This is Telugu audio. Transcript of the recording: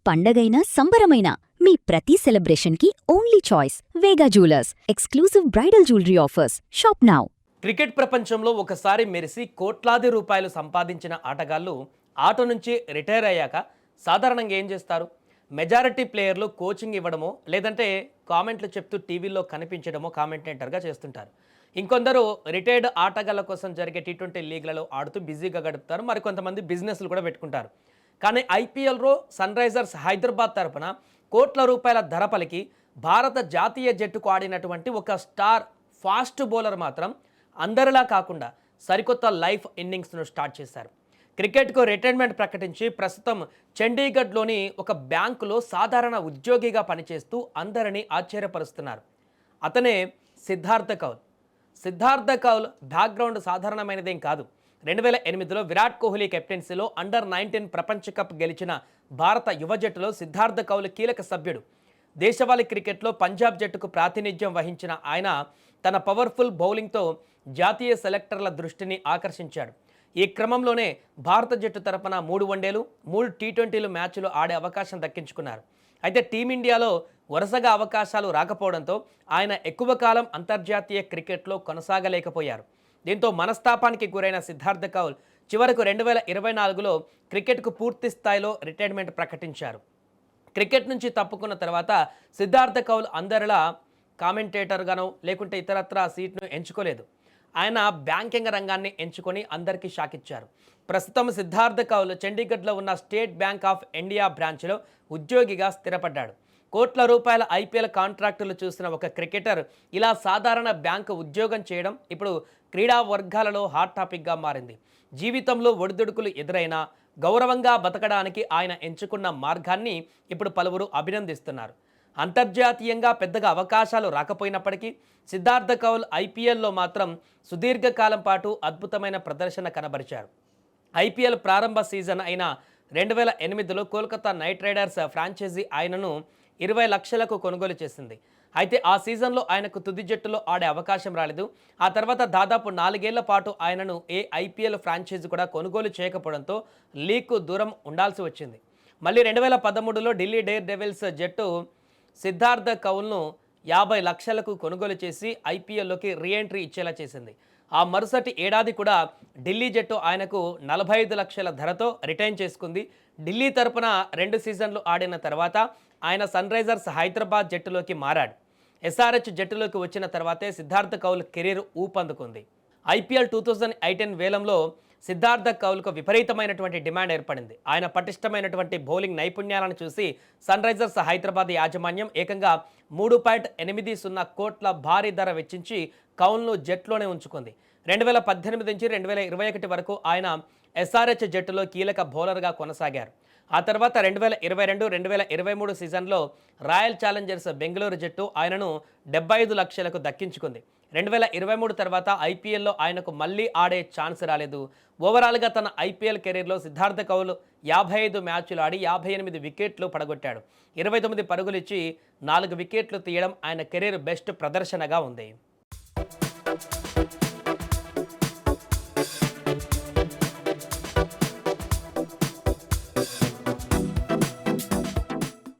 పండగైనా సంబరమైనా మీ ప్రతి సెలబ్రేషన్కి only choice Vega jewellers. Exclusive bridal jewellery offers. Shop now. Cricket ప్రపంచంలో ఒకసారి మెరిసి కోట్లాది రూపాయలు సంపాదించిన ఆటగాళ్లు ఆట నుంచి రిటైర్ అయ్యాక సాధారణంగా ఏం చేస్తారు? మెజారిటీ ప్లేయర్లు కోచింగ్ ఇవ్వడమో లేదంటే కామెంట్లు చెప్తూ టీవీలో కనిపించడమో కామెంటేటర్గా చేస్తుంటారు. ఇంకొందరు రిటైర్డ్ ఆటగాళ్ల కోసం జరిగే T20 లీగ్లలో ఆడుతూ బిజీగా గడుపుతారు. మరికొంతమంది బిజినెస్లు కూడా పెట్టుకుంటారు. కానీ ఐపీఎల్లో సన్ రైజర్స్ హైదరాబాద్ తరపున కోట్ల రూపాయల ధర పలికి భారత జాతీయ జట్టుకు ఆడినటువంటి ఒక స్టార్ ఫాస్ట్ బౌలర్ మాత్రం అందరిలా కాకుండా సరికొత్త లైఫ్ ఇన్నింగ్స్ను స్టార్ట్ చేశారు. క్రికెట్కు రిటైర్మెంట్ ప్రకటించి ప్రస్తుతం చండీగఢ్లోని ఒక బ్యాంకులో సాధారణ ఉద్యోగిగా పనిచేస్తూ అందరినీ ఆశ్చర్యపరుస్తున్నారు. అతనే సిద్ధార్థ కౌల్. సిద్ధార్థ కౌల్ బ్యాక్గ్రౌండ్ సాధారణమైనదేం కాదు. 2008లో విరాట్ కోహ్లీ కెప్టెన్సీలో అండర్-19 ప్రపంచ కప్ గెలిచిన భారత యువ జట్టులో సిద్ధార్థ కౌల్ కీలక సభ్యుడు. దేశవాళీ క్రికెట్లో పంజాబ్ జట్టుకు ప్రాతినిధ్యం వహించిన ఆయన తన పవర్ఫుల్ బౌలింగ్తో జాతీయ సెలెక్టర్ల దృష్టిని ఆకర్షించాడు. ఈ క్రమంలోనే భారత జట్టు తరపున 3 వన్డేలు 3 T20 మ్యాచ్లు ఆడే అవకాశం దక్కించుకున్నారు. అయితే టీమిండియాలో వరుసగా అవకాశాలు రాకపోవడంతో ఆయన ఎక్కువ కాలం అంతర్జాతీయ క్రికెట్లో కొనసాగలేకపోయారు. దీంతో మనస్తాపానికి గురైన సిద్ధార్థ కౌల్ చివరకు 2024లో క్రికెట్కు పూర్తి స్థాయిలో రిటైర్మెంట్ ప్రకటించారు. క్రికెట్ నుంచి తప్పుకున్న తర్వాత సిద్ధార్థ కౌల్ అందరిలా కామెంటేటర్గానో లేకుంటే ఇతరత్రా సీట్ను ఎంచుకోలేదు. ఆయన బ్యాంకింగ్ రంగాన్ని ఎంచుకొని అందరికీ షాక్ ఇచ్చారు. ప్రస్తుతం సిద్ధార్థ కౌల్ చండీగఢ్లో ఉన్న స్టేట్ బ్యాంక్ ఆఫ్ ఇండియా బ్రాంచ్లో ఉద్యోగిగా స్థిరపడ్డాడు. కోట్ల రూపాయల ఐపీఎల్ కాంట్రాక్టులు చూసిన ఒక క్రికెటర్ ఇలా సాధారణ బ్యాంకు ఉద్యోగం చేయడం ఇప్పుడు క్రీడా వర్గాలలో హాట్ టాపిక్గా మారింది. జీవితంలో ఒడిదుడుకులు ఎదురైనా గౌరవంగా బతకడానికి ఆయన ఎంచుకున్న మార్గాన్ని ఇప్పుడు పలువురు అభినందిస్తున్నారు. అంతర్జాతీయంగా పెద్దగా అవకాశాలు రాకపోయినప్పటికీ సిద్ధార్థ కౌల్ ఐపీఎల్లో మాత్రం సుదీర్ఘకాలం పాటు అద్భుతమైన ప్రదర్శన కనబరిచారు. ఐపీఎల్ ప్రారంభ సీజన్ అయిన 2008లో కోల్కతా నైట్ రైడర్స్ ఫ్రాంచైజీ ఆయనను 20 లక్షలకు కొనుగోలు చేసింది. అయితే ఆ సీజన్లో ఆయనకు తుది జట్టులో ఆడే అవకాశం రాలేదు. ఆ తర్వాత దాదాపు 4 ఏళ్ల పాటు ఆయనను ఏ ఐపీఎల్ ఫ్రాంచైజీ కూడా కొనుగోలు చేయకపోవడంతో లీగ్కు దూరం ఉండాల్సి వచ్చింది. మళ్ళీ 2013లో ఢిల్లీ డేర్ డెవిల్స్ జట్టు సిద్ధార్థ కౌల్ను 50 లక్షలకు కొనుగోలు చేసి ఐపీఎల్లోకి రీఎంట్రీ ఇచ్చేలా చేసింది. ఆ మరుసటి ఏడాది కూడా ఢిల్లీ జట్టు ఆయనకు 45 లక్షల ధరతో రిటైన్ చేసుకుంది. ఢిల్లీ తరపున 2 సీజన్లు ఆడిన తర్వాత ఆయన సన్ రైజర్స్ హైదరాబాద్ జట్టులోకి మారాడు. ఎస్ఆర్హెచ్ జట్టులోకి వచ్చిన తర్వాతే సిద్ధార్థ కౌల్ కెరీర్ ఊపందుకుంది. ఐపీఎల్ 2018 వేలంలో సిద్ధార్థ కౌల్కు విపరీతమైనటువంటి డిమాండ్ ఏర్పడింది. ఆయన పటిష్టమైనటువంటి బౌలింగ్ నైపుణ్యాలను చూసి సన్ రైజర్స్ హైదరాబాద్ యాజమాన్యం ఏకంగా 3.80 కోట్ల భారీ ధర వెచ్చించి కౌల్ను జట్లోనే ఉంచుకుంది. 2018 నుంచి 2021 వరకు ఆయన ఎస్ఆర్హెచ్ జట్టులో కీలక బౌలర్గా కొనసాగారు. ఆ తర్వాత 2022-2023 సీజన్లో రాయల్ ఛాలెంజర్స్ బెంగళూరు జట్టు ఆయనను 75 లక్షలకు దక్కించుకుంది. 2023 తర్వాత ఐపీఎల్లో ఆయనకు మళ్ళీ ఆడే ఛాన్స్ రాలేదు. ఓవరాల్గా తన ఐపీఎల్ కెరీర్లో సిద్ధార్థ కౌల్ 55 మ్యాచ్లు ఆడి 58 వికెట్లు పడగొట్టాడు. 29 పరుగులు ఇచ్చి 4 వికెట్లు తీయడం ఆయన కెరీర్ బెస్ట్ ప్రదర్శనగా ఉంది.